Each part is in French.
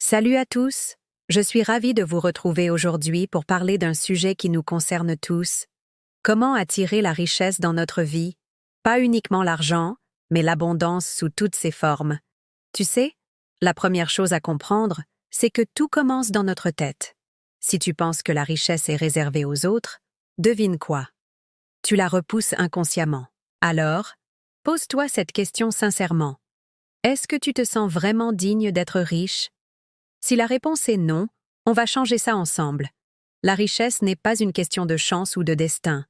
Salut à tous, je suis ravie de vous retrouver aujourd'hui pour parler d'un sujet qui nous concerne tous. Comment attirer la richesse dans notre vie? Pas uniquement l'argent, mais l'abondance sous toutes ses formes. Tu sais, la première chose à comprendre, c'est que tout commence dans notre tête. Si tu penses que la richesse est réservée aux autres, devine quoi? Tu la repousses inconsciemment. Alors, pose-toi cette question sincèrement. Est-ce que tu te sens vraiment digne d'être riche? Si la réponse est non, on va changer ça ensemble. La richesse n'est pas une question de chance ou de destin.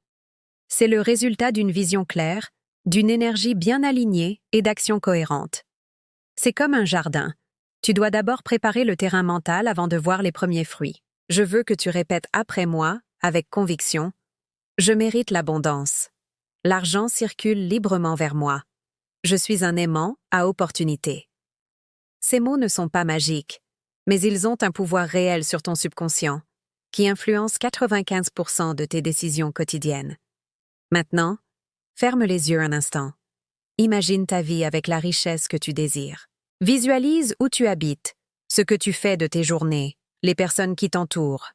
C'est le résultat d'une vision claire, d'une énergie bien alignée et d'actions cohérentes. C'est comme un jardin. Tu dois d'abord préparer le terrain mental avant de voir les premiers fruits. Je veux que tu répètes après moi, avec conviction. Je mérite l'abondance. L'argent circule librement vers moi. Je suis un aimant à opportunité. Ces mots ne sont pas magiques, mais ils ont un pouvoir réel sur ton subconscient, qui influence 95% de tes décisions quotidiennes. Maintenant, ferme les yeux un instant. Imagine ta vie avec la richesse que tu désires. Visualise où tu habites, ce que tu fais de tes journées, les personnes qui t'entourent.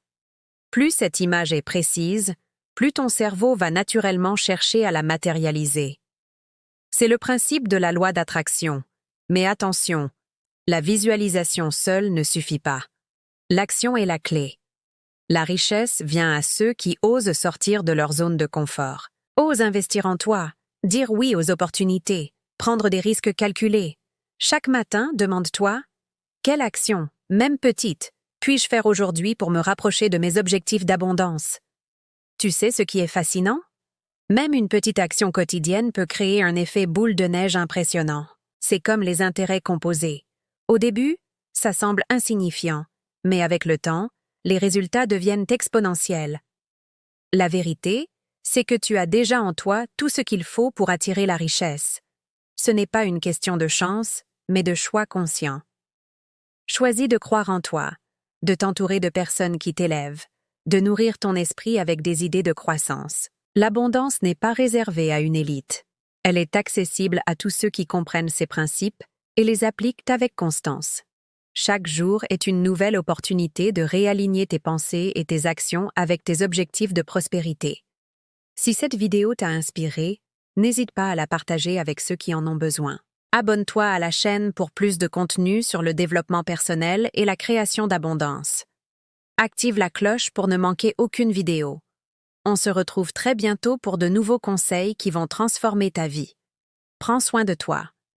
Plus cette image est précise, plus ton cerveau va naturellement chercher à la matérialiser. C'est le principe de la loi d'attraction. Mais attention, la visualisation seule ne suffit pas. L'action est la clé. La richesse vient à ceux qui osent sortir de leur zone de confort. Ose investir en toi, dire oui aux opportunités, prendre des risques calculés. Chaque matin, demande-toi, quelle action, même petite, puis-je faire aujourd'hui pour me rapprocher de mes objectifs d'abondance? Tu sais ce qui est fascinant? Même une petite action quotidienne peut créer un effet boule de neige impressionnant. C'est comme les intérêts composés. Au début, ça semble insignifiant, mais avec le temps, les résultats deviennent exponentiels. La vérité, c'est que tu as déjà en toi tout ce qu'il faut pour attirer la richesse. Ce n'est pas une question de chance, mais de choix conscient. Choisis de croire en toi, de t'entourer de personnes qui t'élèvent, de nourrir ton esprit avec des idées de croissance. L'abondance n'est pas réservée à une élite. Elle est accessible à tous ceux qui comprennent ses principes et les appliquent avec constance. Chaque jour est une nouvelle opportunité de réaligner tes pensées et tes actions avec tes objectifs de prospérité. Si cette vidéo t'a inspiré, n'hésite pas à la partager avec ceux qui en ont besoin. Abonne-toi à la chaîne pour plus de contenu sur le développement personnel et la création d'abondance. Active la cloche pour ne manquer aucune vidéo. On se retrouve très bientôt pour de nouveaux conseils qui vont transformer ta vie. Prends soin de toi.